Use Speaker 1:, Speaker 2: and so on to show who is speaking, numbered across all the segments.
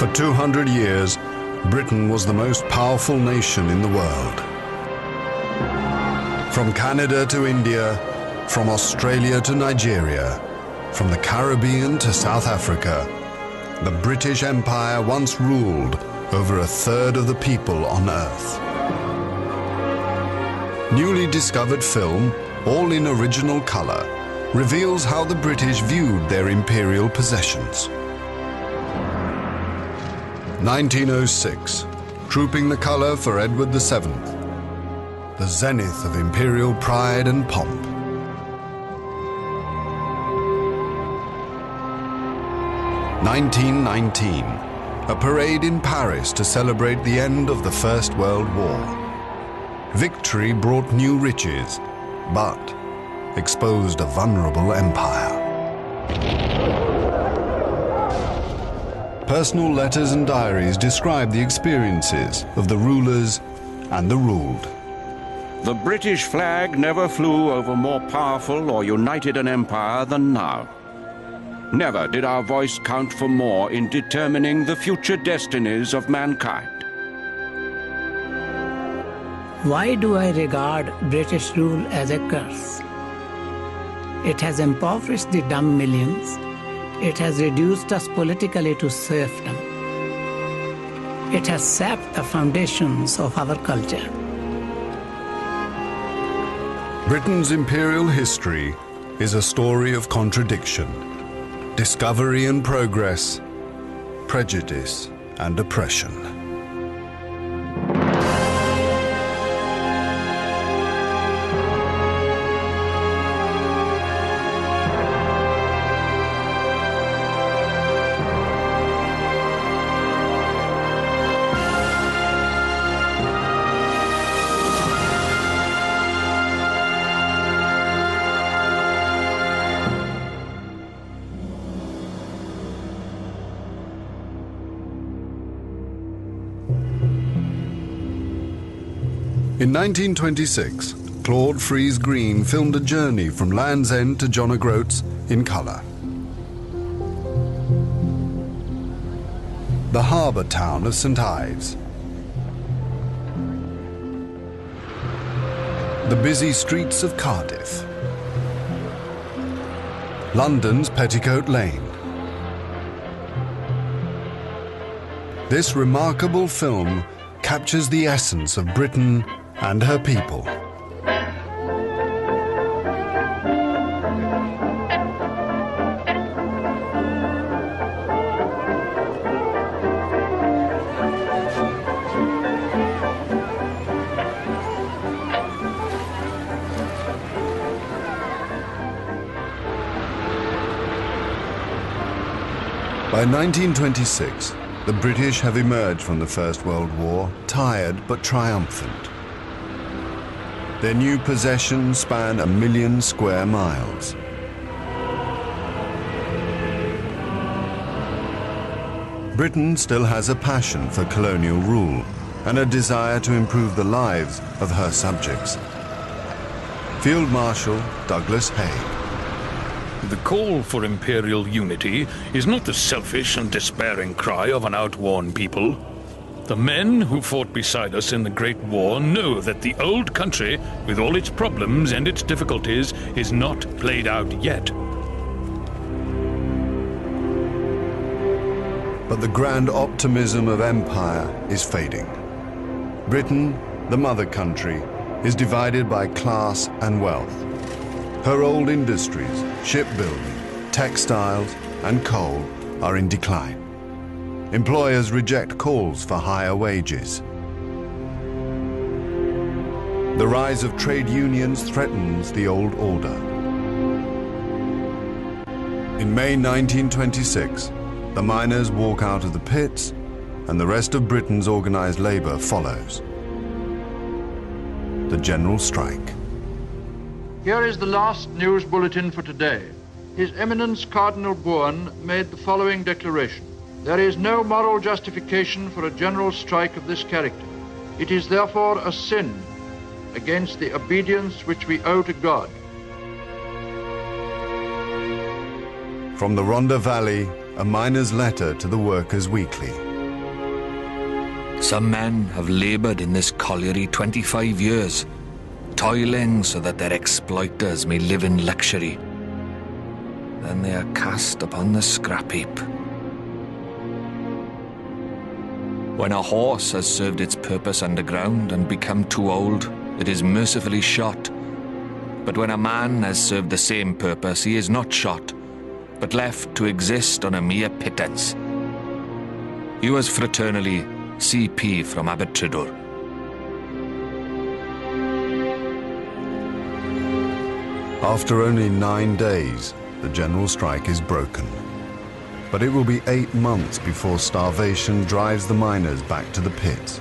Speaker 1: For 200 years, Britain was the most powerful nation in the world. From Canada to India, from Australia to Nigeria, from the Caribbean to South Africa, the British Empire once ruled over a third of the people on Earth. Newly discovered film, all in original color, reveals how the British viewed their imperial possessions. 1906, trooping the color for Edward VII, the zenith of imperial pride and pomp. 1919, a parade in Paris to celebrate the end of the First World War. Victory brought new riches, but exposed a vulnerable empire. Personal letters and diaries describe the experiences of the rulers and the ruled.
Speaker 2: The British flag never flew over more powerful or united an empire than now. Never did our voice count for more in determining the future destinies of mankind.
Speaker 3: Why do I regard British rule as a curse? It has impoverished the dumb millions. It has reduced us politically to serfdom. It has sapped the foundations of our culture.
Speaker 1: Britain's imperial history is a story of contradiction, discovery and progress, prejudice and oppression. In 1926, Claude Frees Green filmed a journey from Land's End to John O'Groats in colour. The harbour town of St Ives. The busy streets of Cardiff. London's Petticoat Lane. This remarkable film captures the essence of Britain and her people. By 1926, the British have emerged from the First World War, tired but triumphant. Their new possessions span 1 million square miles. Britain still has a passion for colonial rule and a desire to improve the lives of her subjects. Field Marshal Douglas Haig.
Speaker 4: The call for imperial unity is not the selfish and despairing cry of an outworn people. The men who fought beside us in the Great War know that the old country, with all its problems and its difficulties, is not played out yet.
Speaker 1: But the grand optimism of empire is fading. Britain, the mother country, is divided by class and wealth. Her old industries, shipbuilding, textiles and coal are in decline. Employers reject calls for higher wages. The rise of trade unions threatens the old order. In May 1926, the miners walk out of the pits and the rest of Britain's organized labor follows. The general strike.
Speaker 5: Here is the last news bulletin for today. His Eminence Cardinal Bourne made the following declaration. There is no moral justification for a general strike of this character. It is therefore a sin against the obedience which we owe to God.
Speaker 1: From the Rhondda Valley, a miner's letter to the Workers' Weekly.
Speaker 6: Some men have laboured in this colliery 25 years, toiling so that their exploiters may live in luxury. Then they are cast upon the scrap heap. When a horse has served its purpose underground and become too old, it is mercifully shot. But when a man has served the same purpose, he is not shot, but left to exist on a mere pittance. He was fraternally CP from Abertridwr.
Speaker 1: After only 9 days, the general strike is broken. But it will be 8 months before starvation drives the miners back to the pits,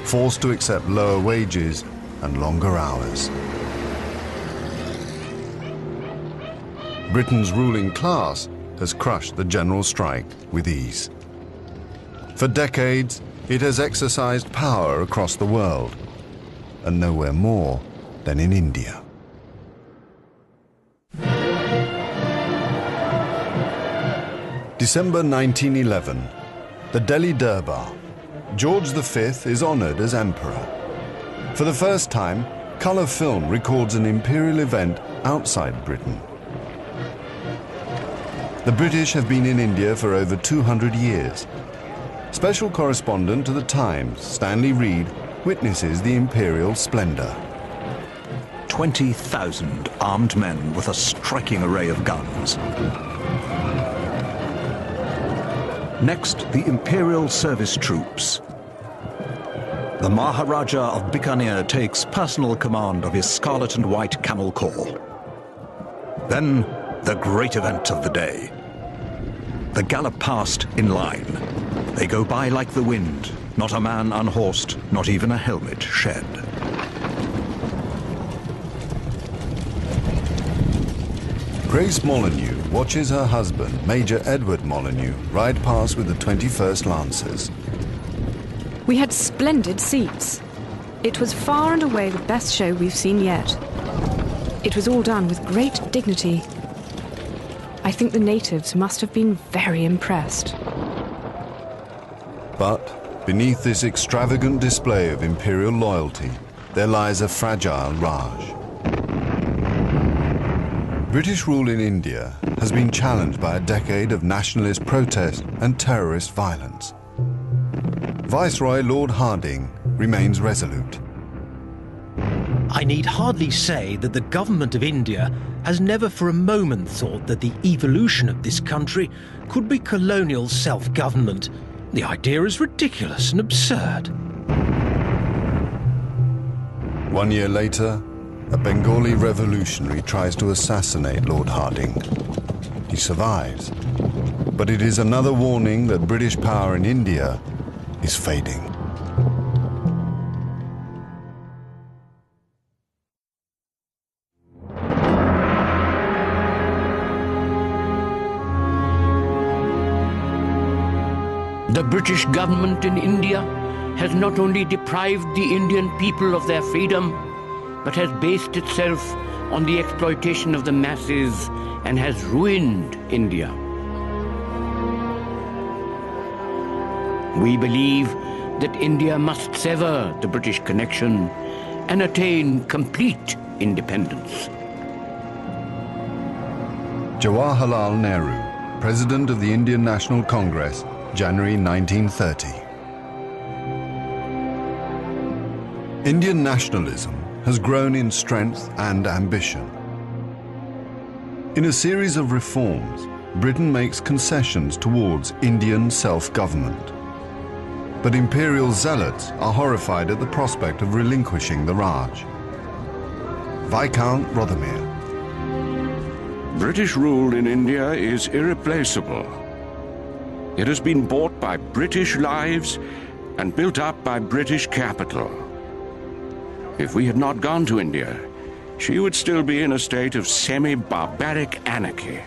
Speaker 1: forced to accept lower wages and longer hours. Britain's ruling class has crushed the general strike with ease. For decades, it has exercised power across the world, and nowhere more than in India. December 1911, the Delhi Durbar. George V is honoured as emperor. For the first time, colour film records an imperial event outside Britain. The British have been in India for over 200 years. Special correspondent to The Times, Stanley Reed, witnesses the imperial splendour.
Speaker 7: 20,000 armed men with a striking array of guns. Next, the Imperial Service Troops. The Maharaja of Bikaner takes personal command of his scarlet and white camel corps. Then, the great event of the day. The gallop past in line. They go by like the wind, not a man unhorsed, not even a helmet shed.
Speaker 1: Grace Molyneux watches her husband, Major Edward Molyneux, ride past with the 21st Lancers.
Speaker 8: We had splendid seats. It was far and away the best show we've seen yet. It was all done with great dignity. I think the natives must have been very impressed.
Speaker 1: But beneath this extravagant display of imperial loyalty, there lies a fragile Raj. British rule in India has been challenged by a decade of nationalist protest and terrorist violence. Viceroy Lord Hardinge remains resolute.
Speaker 9: I need hardly say that the government of India has never for a moment thought that the evolution of this country could be colonial self-government. The idea is ridiculous and absurd.
Speaker 1: 1 year later, a Bengali revolutionary tries to assassinate Lord Hardinge. He survives, but it is another warning that British power in India is fading.
Speaker 10: The British government in India has not only deprived the Indian people of their freedom, but has based itself on the exploitation of the masses and has ruined India. We believe that India must sever the British connection and attain complete independence.
Speaker 1: Jawaharlal Nehru, President of the Indian National Congress, January 1930. Indian nationalism has grown in strength and ambition. In a series of reforms, Britain makes concessions towards Indian self-government. But imperial zealots are horrified at the prospect of relinquishing the Raj. Viscount Rothermere.
Speaker 2: British rule in India is irreplaceable. It has been bought by British lives and built up by British capital. If we had not gone to India, she would still be in a state of semi-barbaric anarchy.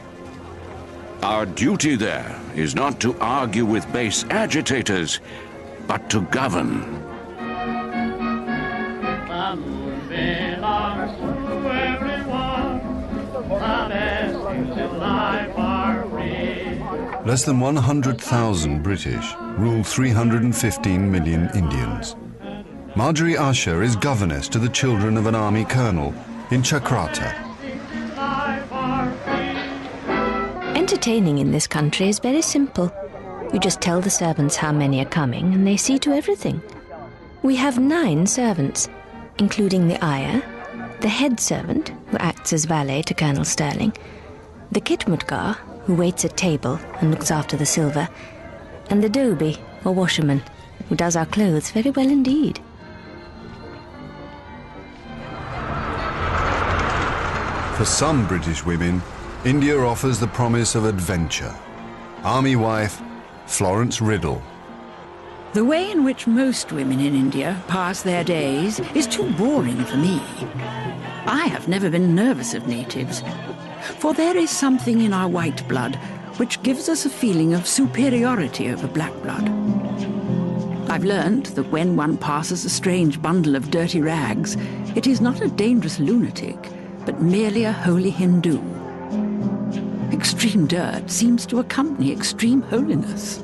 Speaker 2: Our duty there is not to argue with base agitators, but to govern.
Speaker 11: The moon belongs to everyone. The best things in life are free.
Speaker 1: less than 100,000 British rule 315 million Indians. Marjorie Usher is governess to the children of an army colonel in Chakrata.
Speaker 12: Entertaining in this country is very simple. You just tell the servants how many are coming and they see to everything. We have 9 servants, including the ayah, the head servant, who acts as valet to Colonel Sterling, the khitmutgar, who waits at table and looks after the silver, and the dhobi, or washerman, who does our clothes very well indeed.
Speaker 1: For some British women, India offers the promise of adventure. Army wife Florence Riddle.
Speaker 13: The way in which most women in India pass their days is too boring for me. I have never been nervous of natives, for there is something in our white blood which gives us a feeling of superiority over black blood. I've learned that when one passes a strange bundle of dirty rags, it is not a dangerous lunatic, but merely a holy Hindu. Extreme dirt seems to accompany extreme holiness.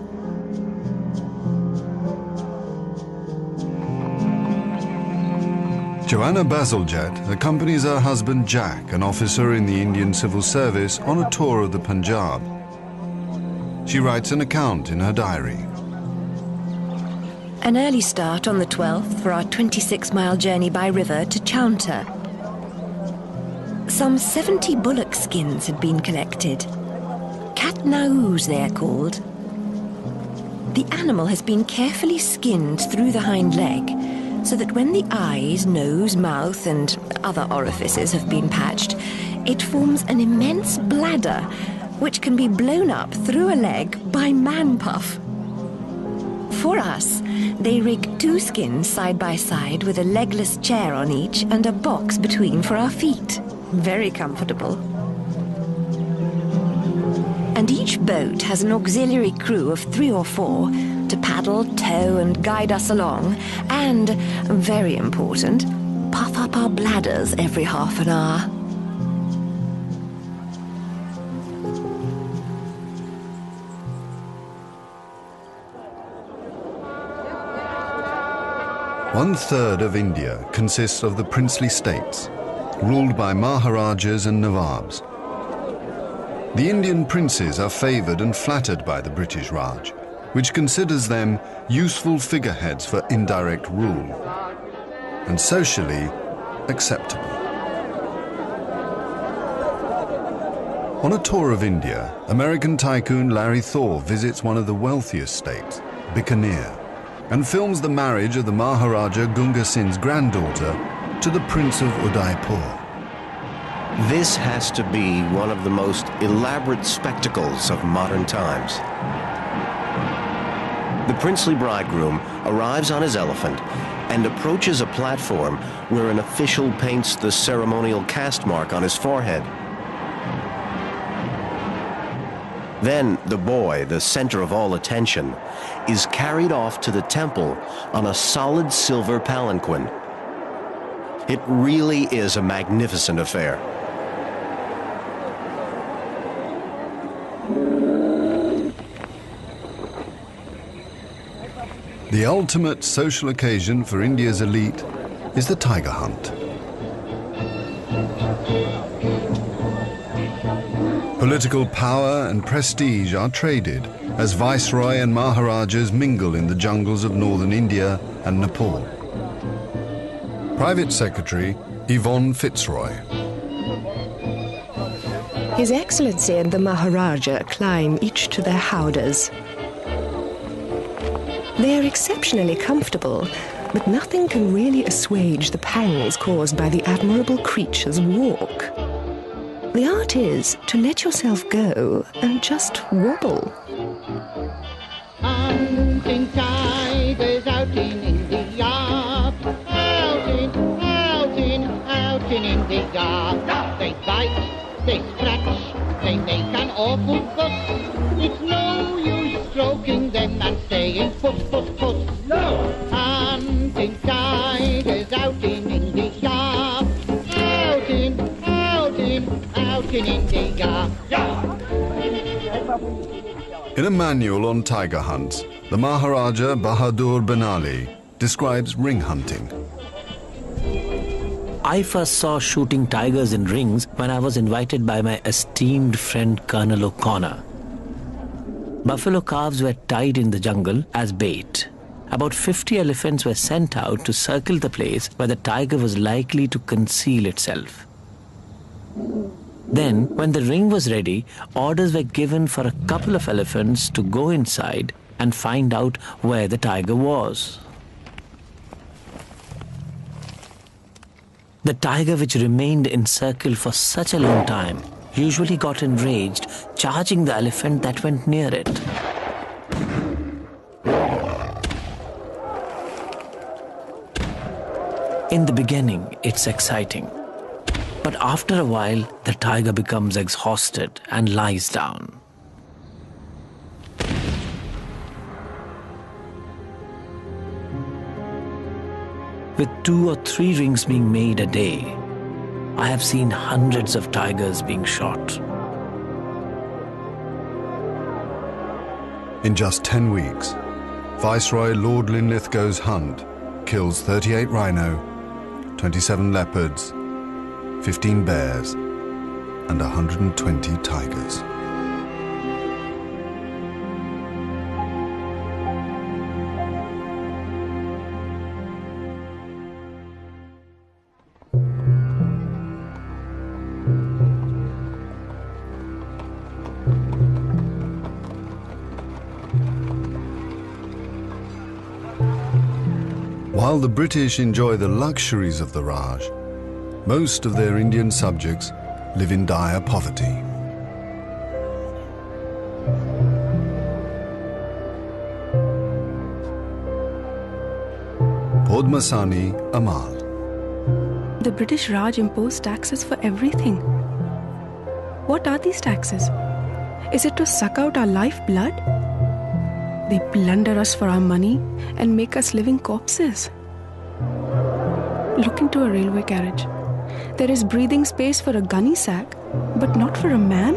Speaker 1: Joanna Bazalgette accompanies her husband Jack, an officer in the Indian Civil Service, on a tour of the Punjab. She writes an account in her diary.
Speaker 12: An early start on the 12th for our 26-mile journey by river to Chaunta. Some 70 bullock skins had been collected. Katnaus, they are called. The animal has been carefully skinned through the hind leg, so that when the eyes, nose, mouth, and other orifices have been patched, it forms an immense bladder, which can be blown up through a leg by man-puff. For us, they rig 2 skins side by side with a legless chair on each and a box between for our feet. Very comfortable. And each boat has an auxiliary crew of 3 or 4 to paddle, tow, and guide us along, and, very important, puff up our bladders every half an hour.
Speaker 1: One-third of India consists of the princely states, ruled by Maharajas and Nawabs. The Indian princes are favoured and flattered by the British Raj, which considers them useful figureheads for indirect rule, and socially acceptable. On a tour of India, American tycoon Larry Thor visits one of the wealthiest states, Bikaner, and films the marriage of the Maharaja Gunga Singh's granddaughter to the Prince of Udaipur.
Speaker 14: This has to be one of the most elaborate spectacles of modern times. The princely bridegroom arrives on his elephant and approaches a platform where an official paints the ceremonial caste mark on his forehead. Then the boy, the center of all attention, is carried off to the temple on a solid silver palanquin. It really is a magnificent affair.
Speaker 1: The ultimate social occasion for India's elite is the tiger hunt. Political power and prestige are traded as Viceroy and Maharajas mingle in the jungles of northern India and Nepal. Private Secretary Yvonne Fitzroy.
Speaker 15: His Excellency and the Maharaja climb each to their howdahs. They are exceptionally comfortable, but nothing can really assuage the pangs caused by the admirable creature's walk. The art is to let yourself go and just wobble.
Speaker 11: Hunting tigers out in India, out in India. They bite, they scratch, they make an awful fuss. It's no use stroking them and saying puss, puss, puss. No! Hunting tigers out in India, out in India. Yeah.
Speaker 1: In a manual on tiger hunts, the Maharaja Bahadur Benali describes ring hunting.
Speaker 16: I first saw shooting tigers in rings when I was invited by my esteemed friend Colonel O'Connor. Buffalo calves were tied in the jungle as bait. About 50 elephants were sent out to circle the place where the tiger was likely to conceal itself. Then, when the ring was ready, orders were given for a couple of elephants to go inside and find out where the tiger was. The tiger, which remained encircled for such a long time, usually got enraged, charging the elephant that went near it. In the beginning, it's exciting. But after a while, the tiger becomes exhausted and lies down. With 2 or 3 rings being made a day, I have seen hundreds of tigers being shot.
Speaker 1: In just 10 weeks, Viceroy Lord Linlithgow's hunt kills 38 rhino, 27 leopards, 15 bears, and 120 tigers. While the British enjoy the luxuries of the Raj, most of their Indian subjects live in dire poverty. Padmasani Amal.
Speaker 17: The British Raj imposed taxes for everything. What are these taxes? Is it to suck out our lifeblood? They plunder us for our money and make us living corpses. Look into a railway carriage. There is breathing space for a gunny sack, but not for a man.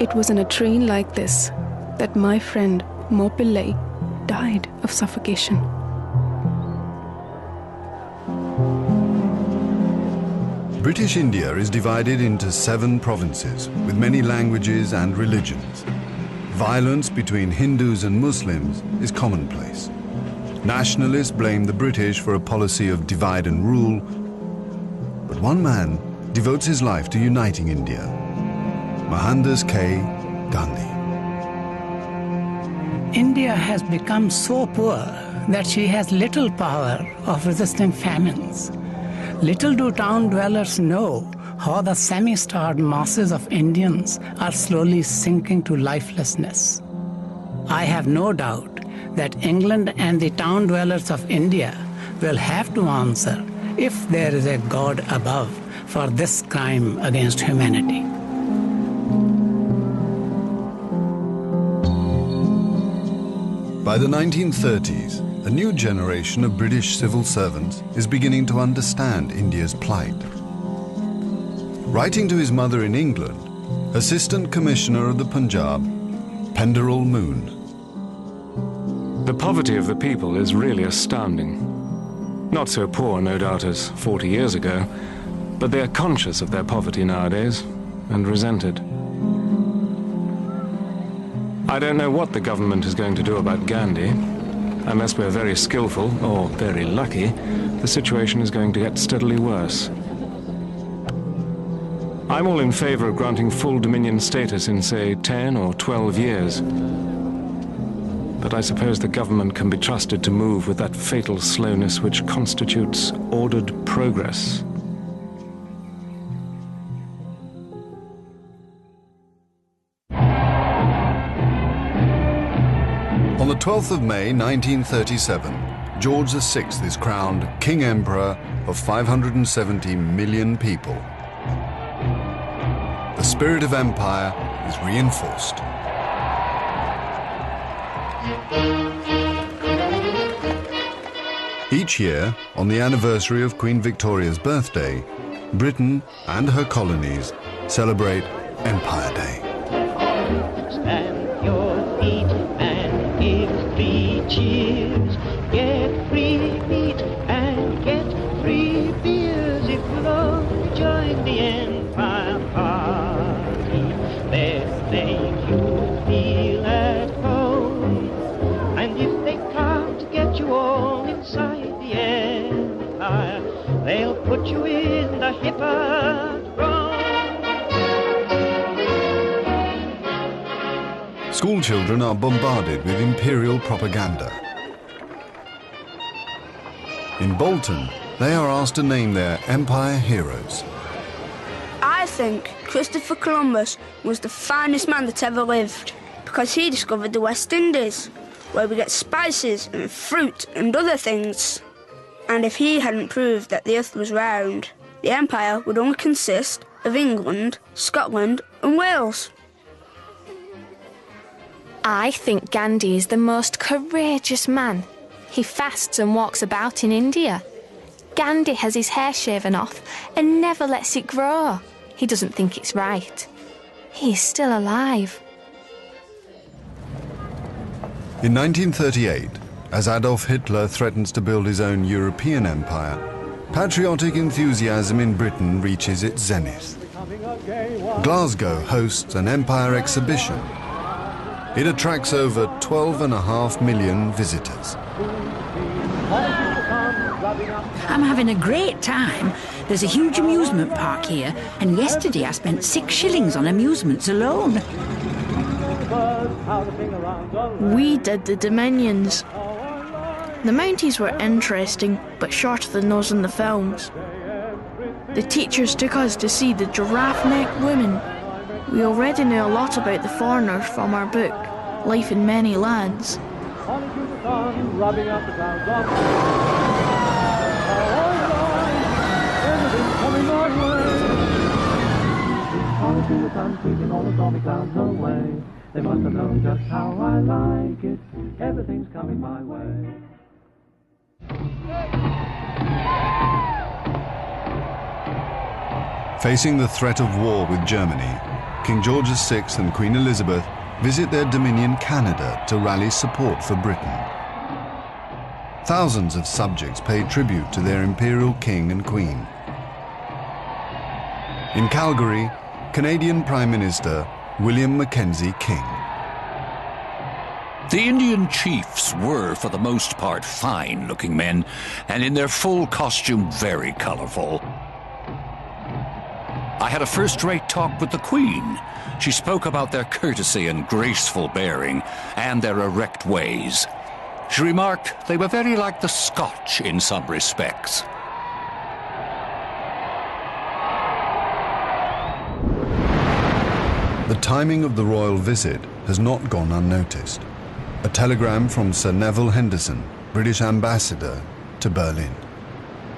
Speaker 17: It was in a train like this that my friend Mopillai died of suffocation.
Speaker 1: British India is divided into 7 provinces with many languages and religions. Violence between Hindus and Muslims is commonplace. Nationalists blame the British for a policy of divide and rule, but one man devotes his life to uniting India, Mohandas K. Gandhi.
Speaker 3: India has become so poor that she has little power of resisting famines. Little do town dwellers know how the semi-starved masses of Indians are slowly sinking to lifelessness. I have no doubt that England and the town dwellers of India will have to answer if there is a God above for this crime against humanity.
Speaker 1: By the 1930s, a new generation of British civil servants is beginning to understand India's plight. Writing to his mother in England, Assistant Commissioner of the Punjab, Penderel Moon.
Speaker 18: The poverty of the people is really astounding. Not so poor, no doubt, as 40 years ago, but they are conscious of their poverty nowadays and resent it. I don't know what the government is going to do about Gandhi. Unless we're very skillful, or very lucky, the situation is going to get steadily worse. I'm all in favor of granting full dominion status in, say, 10 or 12 years. But I suppose the government can be trusted to move with that fatal slowness which constitutes ordered progress.
Speaker 1: On the 12th of May 1937, George VI is crowned King Emperor of 570 million people. The spirit of empire is reinforced. Each year, on the anniversary of Queen Victoria's birthday, Britain and her colonies celebrate Empire Day.
Speaker 11: Stand your feet and give 3 cheers. Get free meat and get free beers if you'll only join the Empire Party. They'll make you feel at home. And if they can't get you all inside the Empire, they'll put you in the Hippodrome.
Speaker 1: School children are bombarded with imperial propaganda. In Bolton, they are asked to name their empire heroes.
Speaker 19: I think Christopher Columbus was the finest man that ever lived because he discovered the West Indies, where we get spices and fruit and other things. And if he hadn't proved that the earth was round, the empire would only consist of England, Scotland and Wales.
Speaker 20: I think Gandhi is the most courageous man. He fasts and walks about in India. Gandhi has his hair shaven off and never lets it grow. He doesn't think it's right. He is still alive.
Speaker 1: In 1938, as Adolf Hitler threatens to build his own European empire, patriotic enthusiasm in Britain reaches its zenith. Glasgow hosts an empire exhibition. It attracts over 12.5 million visitors.
Speaker 13: I'm having a great time. There's a huge amusement park here, and yesterday I spent 6 shillings on amusements alone.
Speaker 21: We did the Dominions. The Mounties were interesting, but shorter than those in the films. The teachers took us to see the giraffe-necked women. We already knew a lot about the foreigners from our book, Life in Many Lands.
Speaker 22: They must have known just how I like it. Everything's coming my way.
Speaker 1: Facing the threat of war with Germany, King George VI and Queen Elizabeth visit their dominion Canada to rally support for Britain. Thousands of subjects pay tribute to their imperial king and queen. In Calgary, Canadian Prime Minister William Mackenzie King.
Speaker 23: The Indian chiefs were, for the most part, fine-looking men, and in their full costume, very colourful. I had a first-rate talk with the Queen. She spoke about their courtesy and graceful bearing, and their erect ways. She remarked they were very like the Scotch in some respects.
Speaker 1: The timing of the royal visit has not gone unnoticed. A telegram from Sir Neville Henderson, British ambassador to Berlin.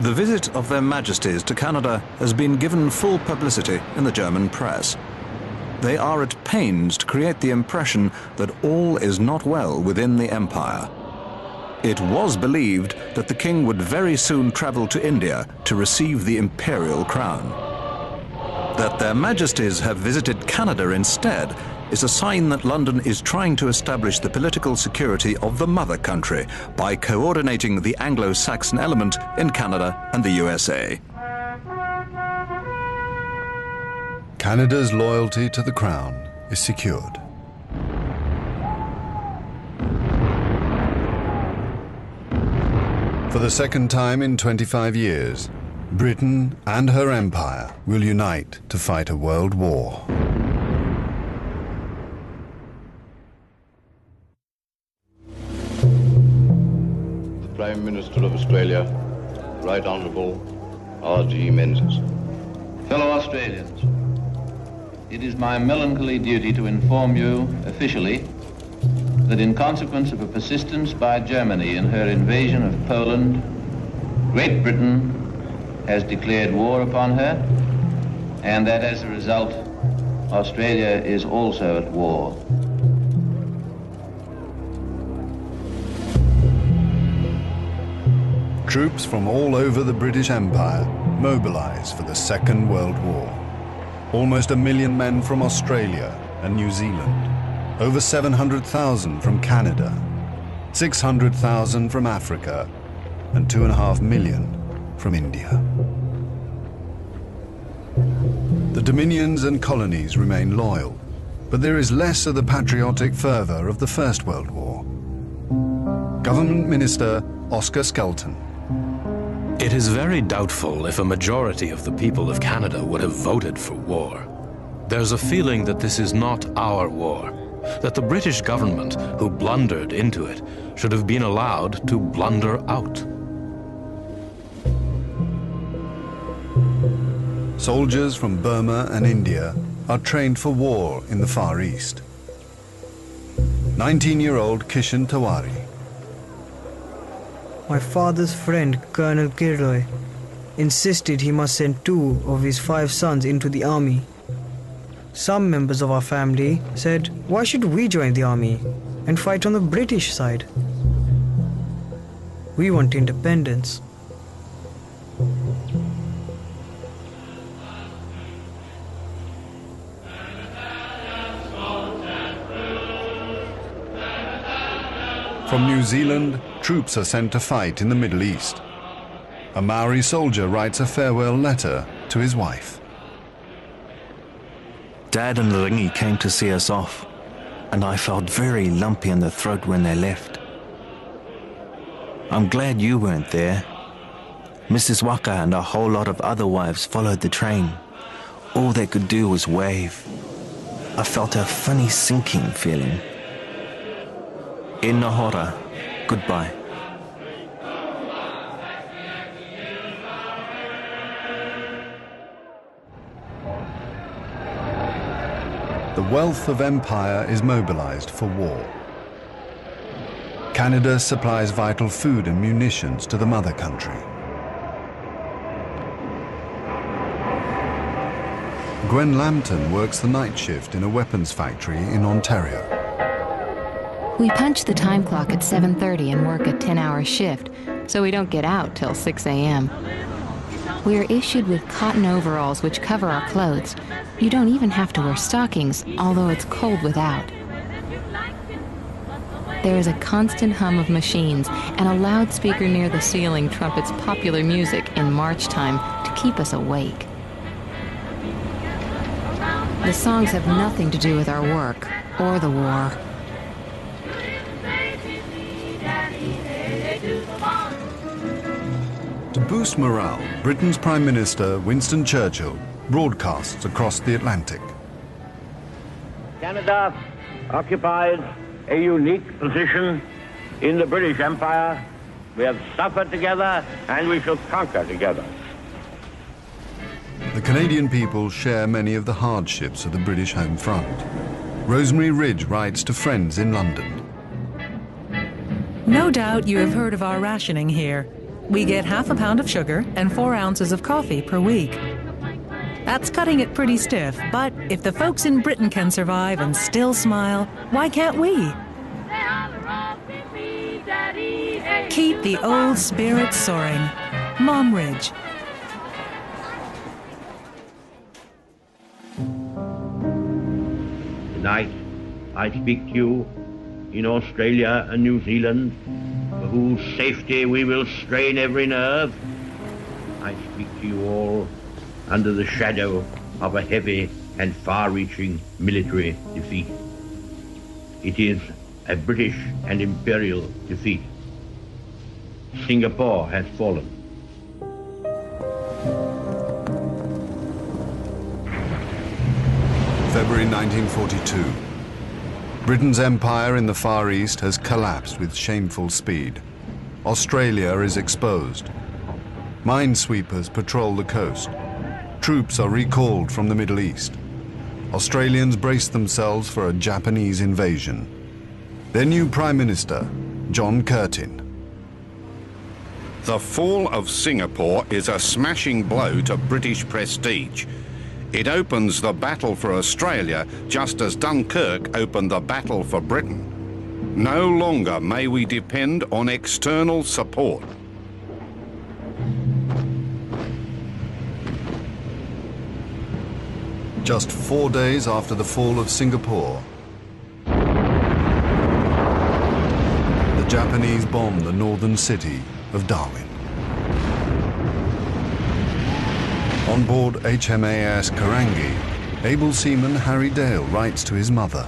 Speaker 7: The visit of their Majesties to Canada has been given full publicity in the German press. They are at pains to create the impression that all is not well within the empire. It was believed that the king would very soon travel to India to receive the imperial crown. That their Majesties have visited Canada instead is a sign that London is trying to establish the political security of the mother country by coordinating the Anglo-Saxon element in Canada and the USA.
Speaker 1: Canada's loyalty to the crown is secured. For the second time in 25 years, Britain and her empire will unite to fight a world war.
Speaker 24: The Prime Minister of Australia, Right Honourable R.G. Menzies.
Speaker 25: Fellow Australians, it is my melancholy duty to inform you officially that in consequence of a persistence by Germany in her invasion of Poland, Great Britain has declared war upon her, and that as a result, Australia is also at war.
Speaker 1: Troops from all over the British Empire mobilize for the Second World War. Almost 1 million men from Australia and New Zealand, over 700,000 from Canada, 600,000 from Africa, and 2.5 million from India. The dominions and colonies remain loyal, but there is less of the patriotic fervour of the First World War. Government Minister Oscar Skelton.
Speaker 4: It is very doubtful if a majority of the people of Canada would have voted for war. There's a feeling that this is not our war, that the British government, who blundered into it, should have been allowed to blunder out.
Speaker 1: Soldiers from Burma and India are trained for war in the Far East. 19-year-old Kishan Tawari.
Speaker 5: My father's friend, Colonel Kilroy, insisted he must send 2 of his 5 sons into the army. Some members of our family said, why should we join the army and fight on the British side? We want independence.
Speaker 1: From New Zealand, troops are sent to fight in the Middle East. A Maori soldier writes a farewell letter to his wife.
Speaker 6: Dad and Ringi came to see us off, and I felt very lumpy in the throat when they left. I'm glad you weren't there. Mrs. Waka and a whole lot of other wives followed the train. All they could do was wave. I felt a funny sinking feeling. E nahora, goodbye.
Speaker 1: The wealth of empire is mobilized for war. Canada supplies vital food and munitions to the mother country. Gwen Lambton works the night shift in a weapons factory in Ontario.
Speaker 8: We punch the time clock at 7:30 and work a 10-hour shift, so we don't get out till 6 a.m. We are issued with cotton overalls which cover our clothes. You don't even have to wear stockings, although it's cold without. There is a constant hum of machines, and a loudspeaker near the ceiling trumpets popular music in march time to keep us awake. The songs have nothing to do with our work or the war.
Speaker 1: To boost morale, Britain's Prime Minister Winston Churchill broadcasts across the Atlantic.
Speaker 9: Canada occupies a unique position in the British Empire. We have suffered together and we shall conquer together.
Speaker 1: The Canadian people share many of the hardships of the British home front. Rosemary Ridge writes to friends in London.
Speaker 26: No doubt you have heard of our rationing here. We get half a pound of sugar and 4 ounces of coffee per week. That's cutting it pretty stiff, but if the folks in Britain can survive and still smile, why can't we? Keep the old spirit soaring. Mom Ridge.
Speaker 9: Tonight, I speak to you in Australia and New Zealand, for whose safety we will strain every nerve. I speak to you all under the shadow of a heavy and far-reaching military defeat. It is a British and imperial defeat. Singapore has fallen.
Speaker 1: February 1942. Britain's empire in the Far East has collapsed with shameful speed. Australia is exposed. Minesweepers patrol the coast. Troops are recalled from the Middle East. Australians brace themselves for a Japanese invasion. Their new Prime Minister, John Curtin.
Speaker 2: The fall of Singapore is a smashing blow to British prestige. It opens the battle for Australia just as Dunkirk opened the battle for Britain. No longer may we depend on external support.
Speaker 1: Just 4 days after the fall of Singapore, the Japanese bombed the northern city of Darwin. On board HMAS Karangi, able seaman Harry Dale writes to his mother.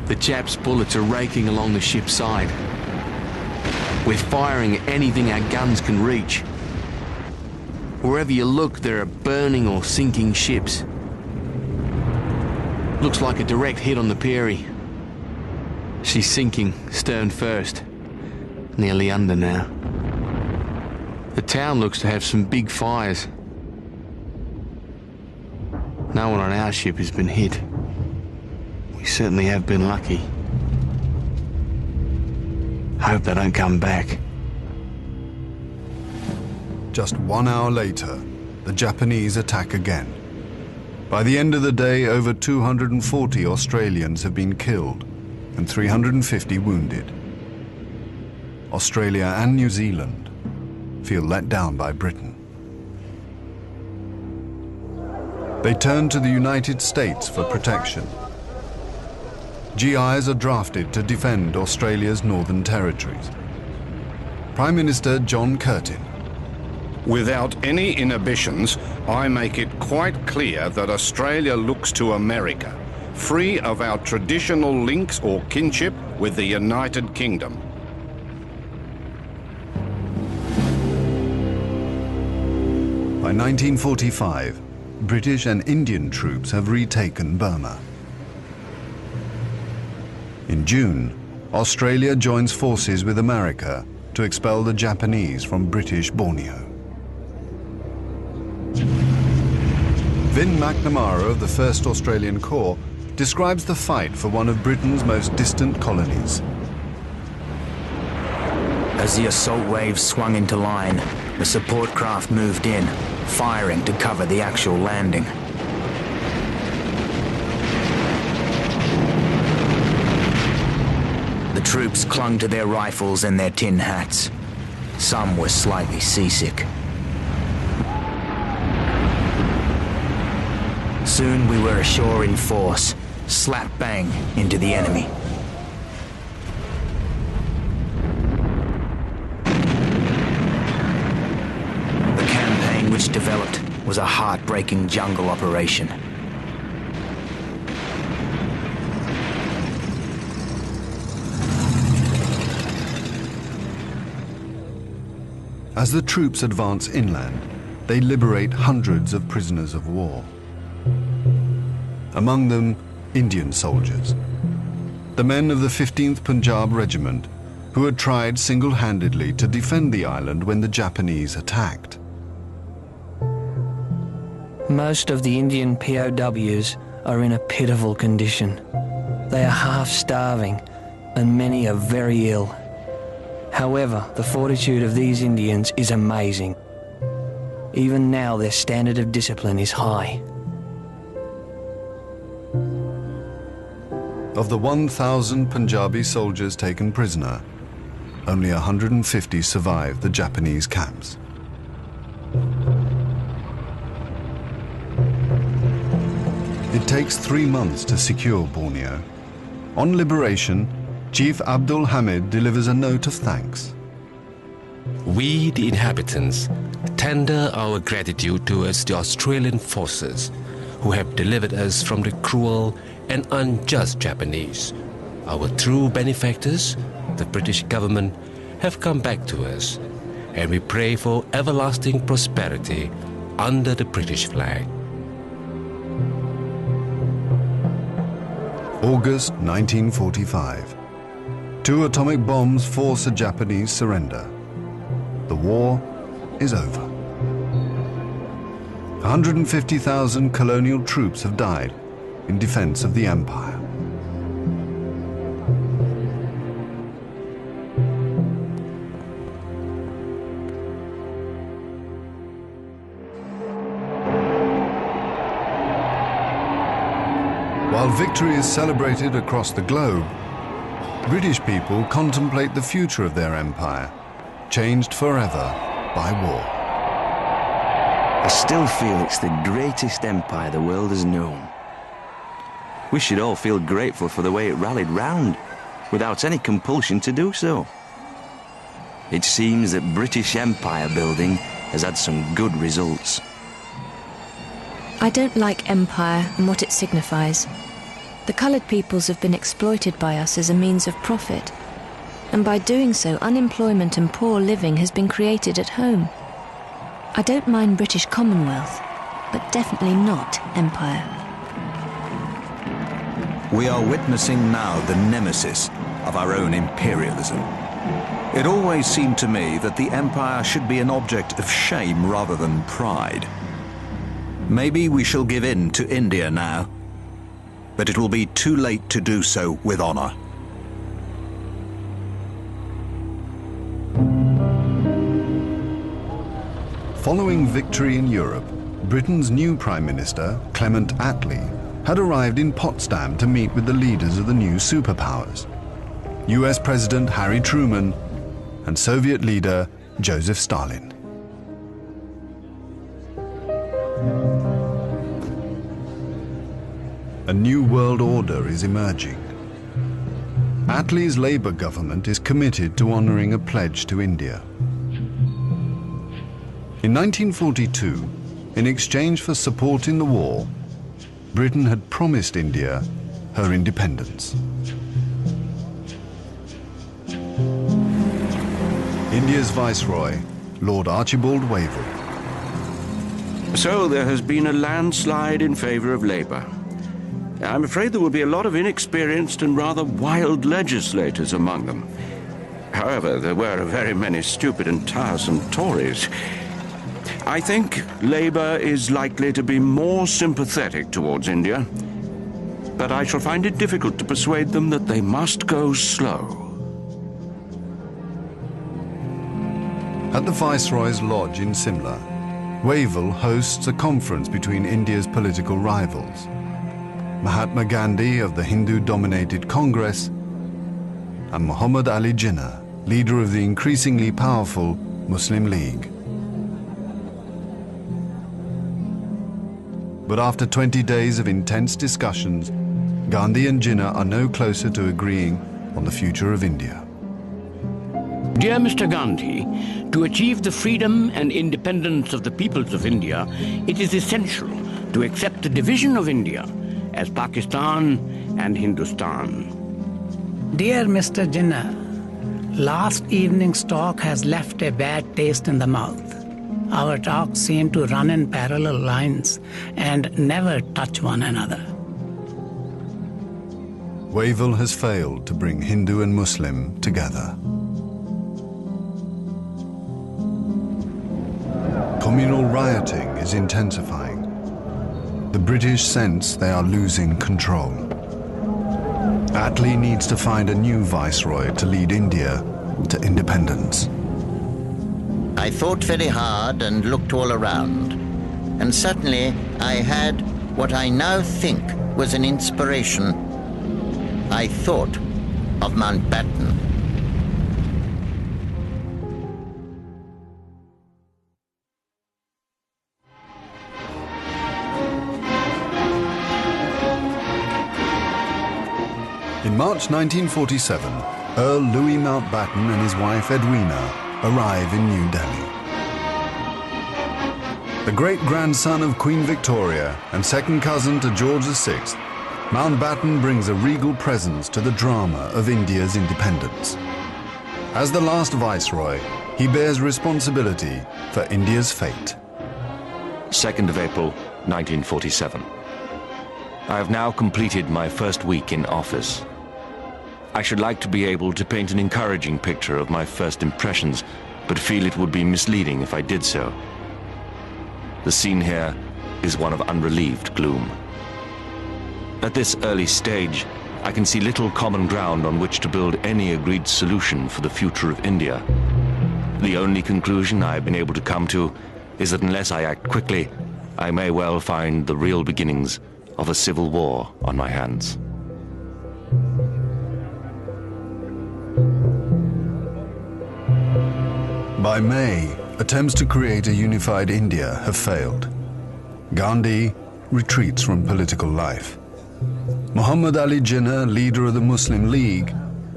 Speaker 10: The Japs' bullets are raking along the ship's side. We're firing at anything our guns can reach. Wherever you look, there are burning or sinking ships. Looks like a direct hit on the Peary. She's sinking, stern first. Nearly under now. The town looks to have some big fires. No one on our ship has been hit. We certainly have been lucky. Hope they don't come back.
Speaker 1: Just 1 hour later, the Japanese attack again. By the end of the day, over 240 Australians have been killed and 350 wounded. Australia and New Zealand feel let down by Britain. They turn to the United States for protection. GIs are drafted to defend Australia's northern territories. Prime Minister John Curtin.
Speaker 2: Without any inhibitions, I make it quite clear that Australia looks to America, free of our traditional links or kinship with the United Kingdom.
Speaker 1: By 1945, British and Indian troops have retaken Burma. In June, Australia joins forces with America to expel the Japanese from British Borneo. Vin McNamara of the 1st Australian Corps describes the fight for one of Britain's most distant colonies.
Speaker 6: As the assault waves swung into line, the support craft moved in, firing to cover the actual landing. The troops clung to their rifles and their tin hats. Some were slightly seasick. Soon we were ashore in force, slap bang into the enemy. The campaign which developed was a heartbreaking jungle operation.
Speaker 1: As the troops advance inland, they liberate hundreds of prisoners of war. Among them, Indian soldiers. The men of the 15th Punjab Regiment, who had tried single-handedly to defend the island when the Japanese attacked.
Speaker 5: Most of the Indian POWs are in a pitiful condition. They are half-starving, and many are very ill. However, the fortitude of these Indians is amazing. Even now, their standard of discipline is high.
Speaker 1: Of the 1,000 Punjabi soldiers taken prisoner, only 150 survived the Japanese camps. It takes 3 months to secure Borneo. On liberation, Chief Abdul Hamid delivers a note of thanks.
Speaker 12: We, the inhabitants, tender our gratitude towards the Australian forces who have delivered us from the cruel and unjust Japanese. Our true benefactors, the British government, have come back to us, and we pray for everlasting prosperity under the British flag.
Speaker 1: August 1945. 2 atomic bombs force a Japanese surrender. The war is over. 150,000 colonial troops have died in defense of the empire. While victory is celebrated across the globe, British people contemplate the future of their empire, changed forever by war.
Speaker 6: I still feel it's the greatest empire the world has known. We should all feel grateful for the way it rallied round, without any compulsion to do so. It seems that British empire building has had some good results.
Speaker 3: I don't like empire and what it signifies. The coloured peoples have been exploited by us as a means of profit, and by doing so, unemployment and poor living has been created at home. I don't mind British Commonwealth, but definitely not empire.
Speaker 7: We are witnessing now the nemesis of our own imperialism. It always seemed to me that the empire should be an object of shame rather than pride. Maybe we shall give in to India now, but it will be too late to do so with honor.
Speaker 1: Following victory in Europe, Britain's new Prime Minister, Clement Attlee, had arrived in Potsdam to meet with the leaders of the new superpowers, US President Harry Truman and Soviet leader Joseph Stalin. A new world order is emerging. Attlee's Labour government is committed to honouring a pledge to India. In 1942, in exchange for support in the war, Britain had promised India her independence. India's Viceroy, Lord Archibald Wavell.
Speaker 2: So there has been a landslide in favour of Labour. I'm afraid there will be a lot of inexperienced and rather wild legislators among them. However, there were very many stupid and tiresome Tories. I think Labour is likely to be more sympathetic towards India, but I shall find it difficult to persuade them that they must go slow.
Speaker 1: At the Viceroy's lodge in Simla, Wavell hosts a conference between India's political rivals, Mahatma Gandhi of the Hindu-dominated Congress and Muhammad Ali Jinnah, leader of the increasingly powerful Muslim League. But after 20 days of intense discussions, Gandhi and Jinnah are no closer to agreeing on the future of India.
Speaker 14: Dear Mr. Gandhi, to achieve the freedom and independence of the peoples of India, it is essential to accept the division of India as Pakistan and Hindustan.
Speaker 15: Dear Mr. Jinnah, last evening's talk has left a bad taste in the mouth. Our talks seem to run in parallel lines and never touch one another.
Speaker 1: Wavell has failed to bring Hindu and Muslim together. Communal rioting is intensifying. The British sense they are losing control. Attlee needs to find a new viceroy to lead India to independence.
Speaker 16: I thought very hard and looked all around, and suddenly I had what I now think was an inspiration. I thought of Mountbatten.
Speaker 1: In March 1947, Earl Louis Mountbatten and his wife Edwina arrive in New Delhi. The great-grandson of Queen Victoria and second cousin to George VI, Mountbatten brings a regal presence to the drama of India's independence. As the last viceroy, he bears responsibility for India's fate.
Speaker 17: 2nd of April, 1947. I have now completed my first week in office. I should like to be able to paint an encouraging picture of my first impressions, but feel it would be misleading if I did so. The scene here is one of unrelieved gloom. At this early stage, I can see little common ground on which to build any agreed solution for the future of India. The only conclusion I have been able to come to is that unless I act quickly, I may well find the real beginnings of a civil war on my hands.
Speaker 1: By May, attempts to create a unified India have failed. Gandhi retreats from political life. Muhammad Ali Jinnah, leader of the Muslim League,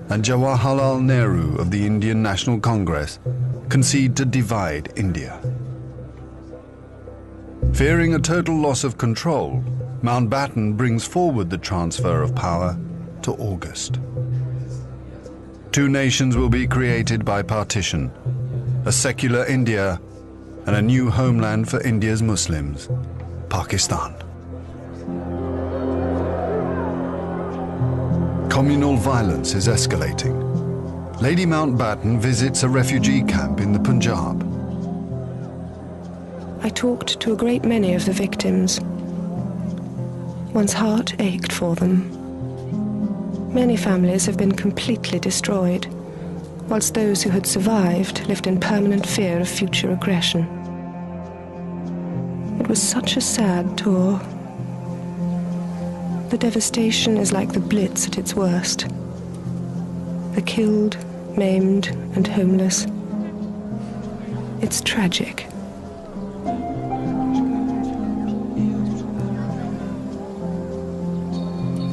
Speaker 1: and Jawaharlal Nehru of the Indian National Congress concede to divide India. Fearing a total loss of control, Mountbatten brings forward the transfer of power to August. Two nations will be created by partition, a secular India and a new homeland for India's Muslims, Pakistan. Communal violence is escalating. Lady Mountbatten visits a refugee camp in the Punjab.
Speaker 11: I talked to a great many of the victims. One's heart ached for them. Many families have been completely destroyed, whilst those who had survived lived in permanent fear of future aggression. It was such a sad tour. The devastation is like the Blitz at its worst. The killed, maimed, and homeless. It's tragic.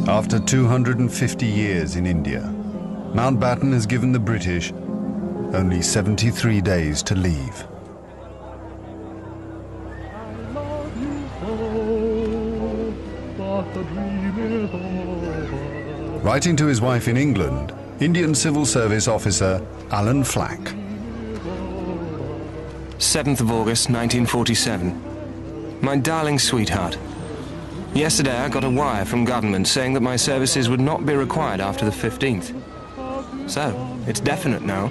Speaker 1: After 250 years in India, Mountbatten has given the British only 73 days to leave. Writing to his wife in England, Indian Civil Service officer Alan Flack.
Speaker 6: 7th of August, 1947. My darling sweetheart. Yesterday I got a wire from government saying that my services would not be required after the 15th. So, it's definite now.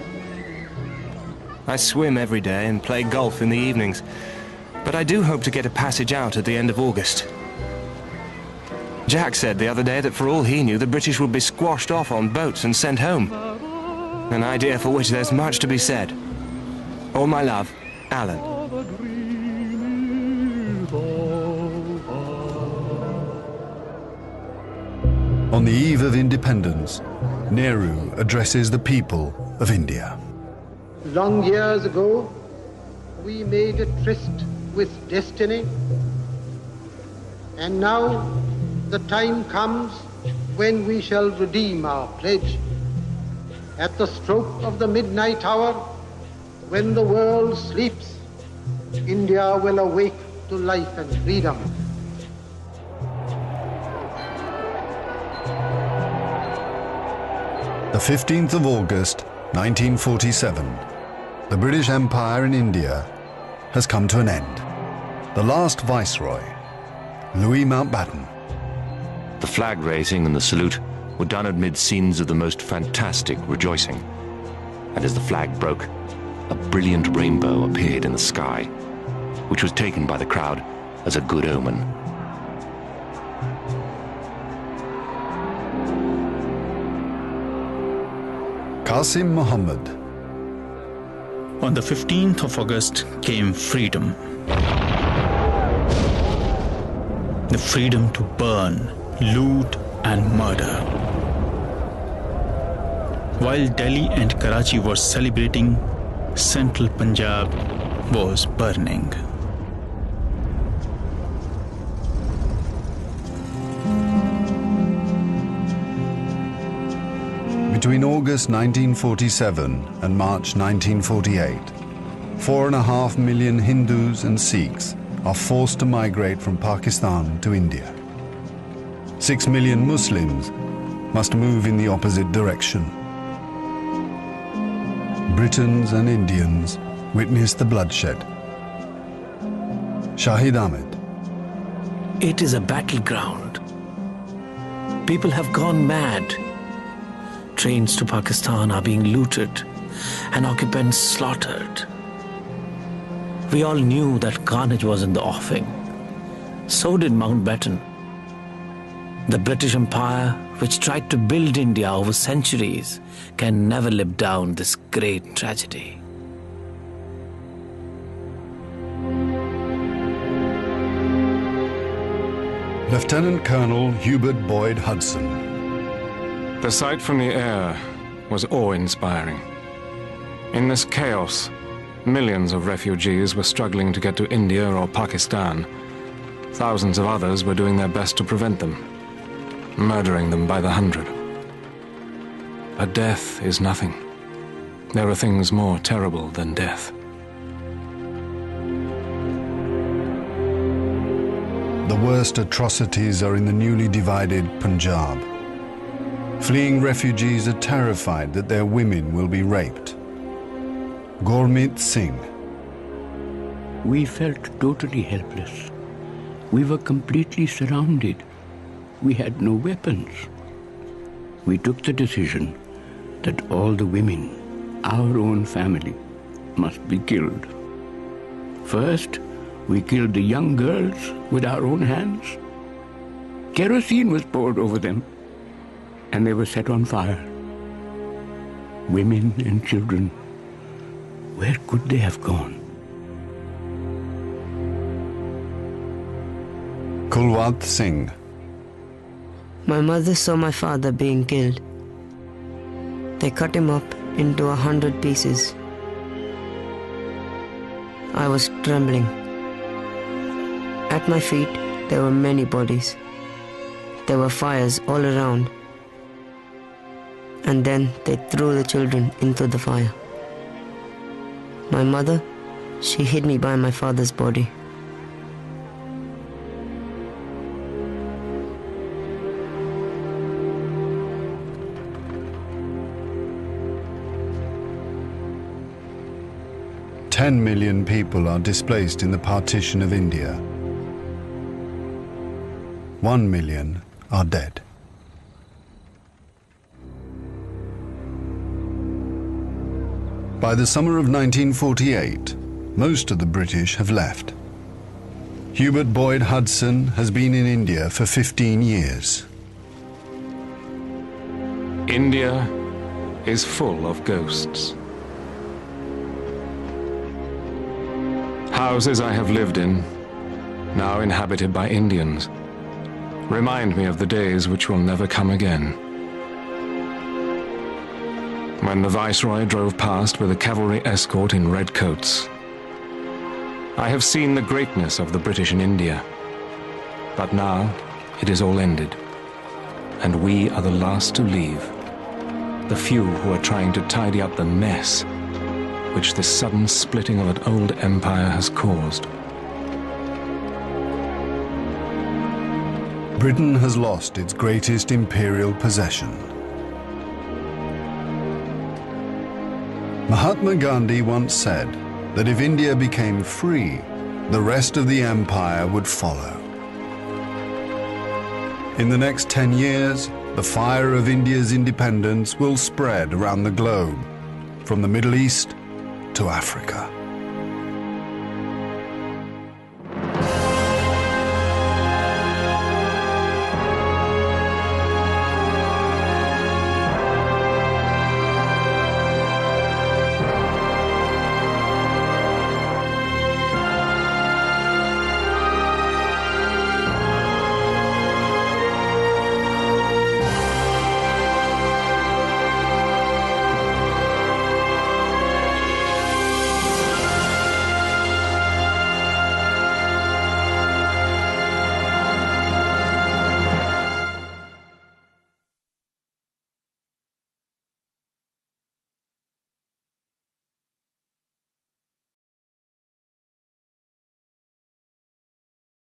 Speaker 6: I swim every day and play golf in the evenings, but I do hope to get a passage out at the end of August. Jack said the other day that for all he knew, the British would be squashed off on boats and sent home. An idea for which there's much to be said. All my love, Alan.
Speaker 1: On the eve of independence, Nehru addresses the people of India.
Speaker 13: Long years ago, we made a tryst with destiny, and now the time comes when we shall redeem our pledge. At the stroke of the midnight hour, when the world sleeps, India will awake to life and freedom.
Speaker 1: The 15th of August, 1947, the British Empire in India has come to an end. The last Viceroy, Louis Mountbatten.
Speaker 17: The flag raising and the salute were done amid scenes of the most fantastic rejoicing. And as the flag broke, a brilliant rainbow appeared in the sky, which was taken by the crowd as a good omen.
Speaker 1: Qasim Muhammad.
Speaker 18: On the 15th of August came freedom. The freedom to burn, loot and murder. While Delhi and Karachi were celebrating, central Punjab was burning.
Speaker 1: Between August 1947 and March 1948, 4.5 million Hindus and Sikhs are forced to migrate from Pakistan to India. 6 million Muslims must move in the opposite direction. Britons and Indians witness the bloodshed. Shahid Ahmed.
Speaker 19: It is a battleground. People have gone mad. Trains to Pakistan are being looted and occupants slaughtered. We all knew that carnage was in the offing. So did Mountbatten. The British Empire, which tried to build India over centuries, can never live down this great tragedy.
Speaker 1: Lieutenant Colonel Hubert Boyd Hudson.
Speaker 20: The sight from the air was awe-inspiring. In this chaos, Millions of refugees were struggling to get to India or Pakistan. Thousands of others were doing their best to prevent them, murdering them by the hundred. But death is nothing. There are things more terrible than death.
Speaker 1: The worst atrocities are in the newly divided Punjab. Fleeing refugees are terrified that their women will be raped. Gurmeet Singh.
Speaker 14: We felt totally helpless. We were completely surrounded. We had no weapons. We took the decision that all the women, our own family, must be killed. First, we killed the young girls with our own hands. Kerosene was poured over them, and they were set on fire. Women and children, where could they have gone?
Speaker 1: Kulwant Singh.
Speaker 21: My mother saw my father being killed. They cut him up into 100 pieces. I was trembling. At my feet, there were many bodies. There were fires all around. And then they threw the children into the fire. My mother, she hid me by my father's body.
Speaker 1: "10 million people are displaced in the partition of India. 1 million are dead." By the summer of 1948, most of the British have left. Hubert Boyd Hudson has been in India for 15 years.
Speaker 20: India is full of ghosts. Houses I have lived in, now inhabited by Indians, remind me of the days which will never come again. When the Viceroy drove past with a cavalry escort in red coats. I have seen the greatness of the British in India, but now it is all ended, and we are the last to leave, the few who are trying to tidy up the mess which this sudden splitting of an old empire has caused.
Speaker 1: Britain has lost its greatest imperial possession. Mahatma Gandhi once said that if India became free, the rest of the empire would follow. In the next 10 years, the fire of India's independence will spread around the globe, from the Middle East to Africa.